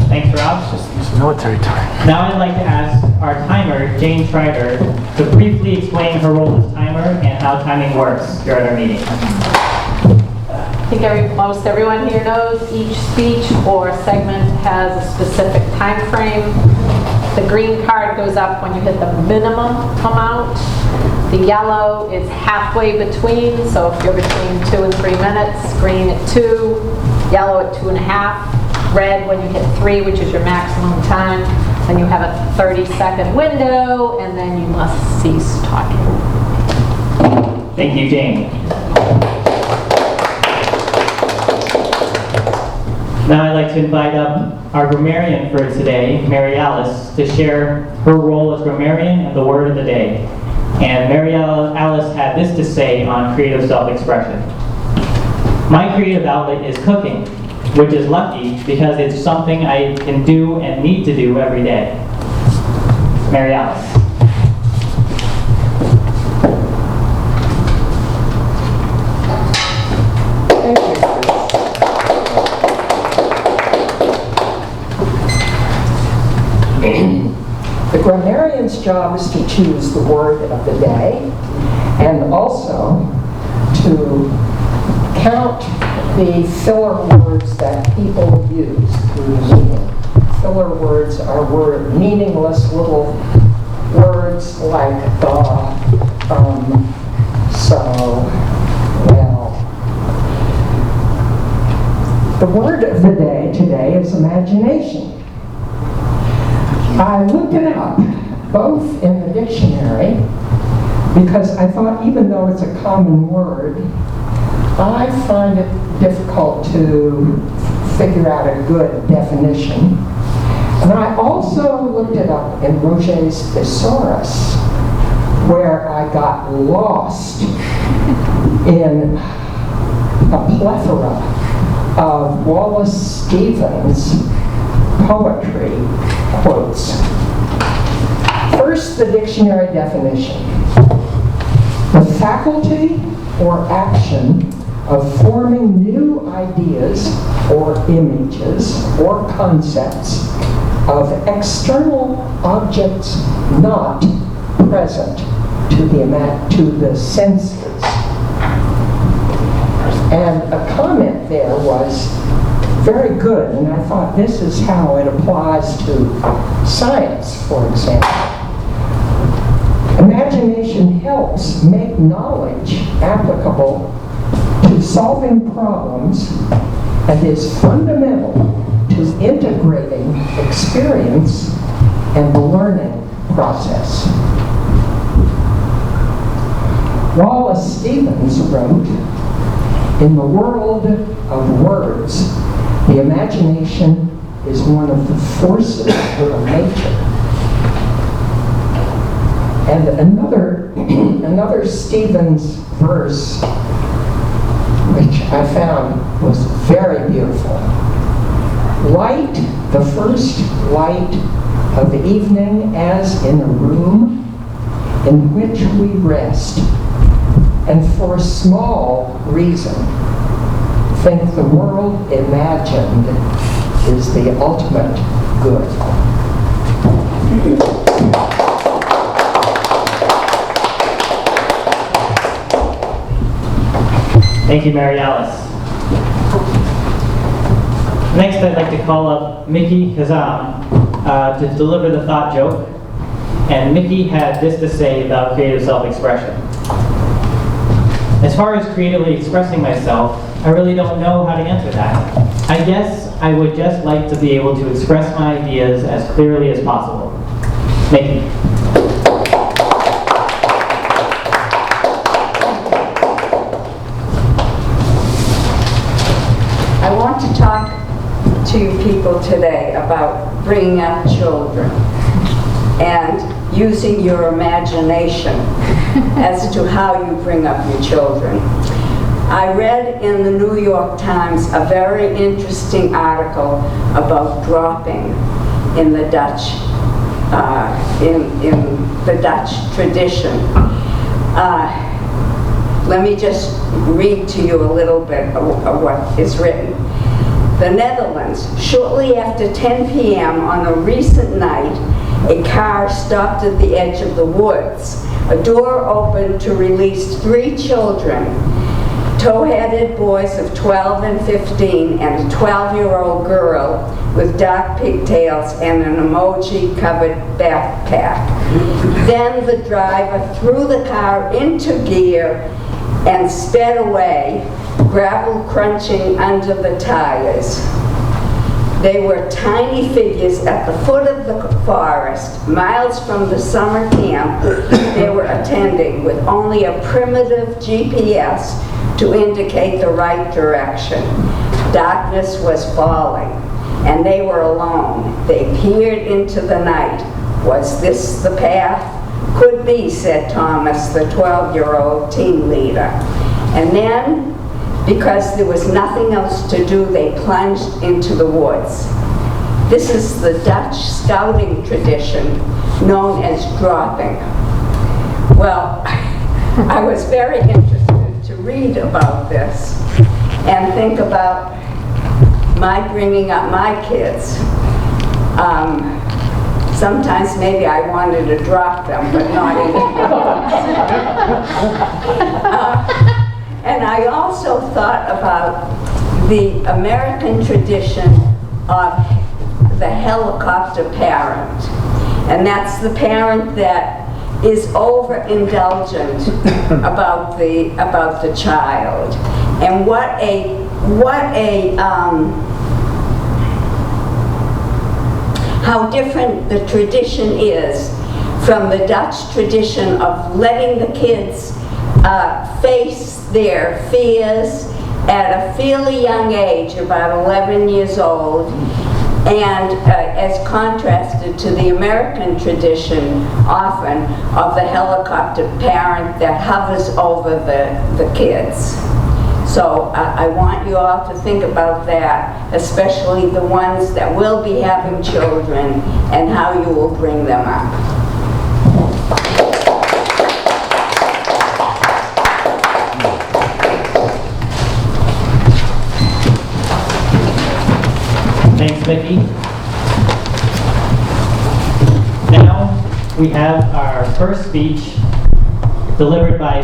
Thanks, Rob. It's military time. Now I'd like to ask our timer, Jane Schreiber, to briefly explain her role as timer and how timing works during our meeting. I think most everyone here knows each speech or segment has a specific time frame. The green card goes up when you hit the minimum amount. The yellow is halfway between, so if you're between 2 and 3 minutes, green at 2, yellow at 2.5, red when you hit 3, which is your maximum time. Then you have a 30-second window, and then you must cease talking. Thank you, Jane. Now I'd like to invite up our grammarian for today, Mary Alice, to share her role as grammarian and the word of the day. And Mary Alice had this to say on creative self-expression. My creative outlet is cooking, which is lucky because it's something I can do and need to do every day. Mary Alice. The grammarian's job is to choose the word of the day and also to count the filler words that people use through the meeting. Filler words are meaningless little words like the, so, well. The word of the day today is imagination. I looked it up, both in the dictionary, because I thought even though it's a common word, I find it difficult to figure out a good definition. And I also looked it up in Roget's Thesaurus, where I got lost in a plethora of Wallace Stevens' poetry quotes. First, the dictionary definition. The faculty or action of forming new ideas or images or concepts of external objects not present to the senses. And a comment there was very good, and I thought this is how it applies to science, for example. Imagination helps make knowledge applicable to solving problems and is fundamental to integrating experience and the learning process. Wallace Stevens wrote, "In the world of words, the imagination is one of the forces of nature." And another Stevens verse, which I found was very beautiful. Light, the first light of the evening, as in a room in which we rest, and for small reason, think the world imagined is the ultimate good. Thank you, Mary Alice. Next, I'd like to call up Mickey Kazam to deliver the thought joke. And Mickey had this to say about creative self-expression. As far as creatively expressing myself, I really don't know how to answer that. I guess I would just like to be able to express my ideas as clearly as possible. Mickey. I want to talk to you people today about bringing up children and using your imagination as to how you bring up your children. I read in the New York Times a very interesting article about dropping in the Dutch, in the Dutch tradition. Let me just read to you a little bit of what is written. the Netherlands. Shortly after 10 p.m. on a recent night, a car stopped at the edge of the woods. A door opened to release 3 children, tow-headed boys of 12 and 15 and a 12-year-old girl with dark pigtails and an emoji-covered backpack. Then the driver threw the car into gear and sped away, gravel crunching under the tires. They were tiny figures at the foot of the forest, miles from the summer camp they were attending, with only a primitive GPS to indicate the right direction. Darkness was falling, and they were alone. They peered into the night. Was this the path? Could be, said Thomas, the 12-year-old team leader. And then, because there was nothing else to do, they plunged into the woods. This is the Dutch scouting tradition known as dropping. Well, I was very interested to read about this and think about my bringing up my kids. Sometimes maybe I wanted to drop them, but not anymore. And I also thought about the American tradition of the helicopter parent. And that's the parent that is overindulgent about the child. And how different the tradition is from the Dutch tradition of letting the kids face their fears at a fairly young age, about 11 years old, and as contrasted to the American tradition, often, of the helicopter parent that hovers over the kids. So I want you all to think about that, especially the ones that will be having children, and how you will bring them up. Thanks, Vicki. Now we have our first speech delivered by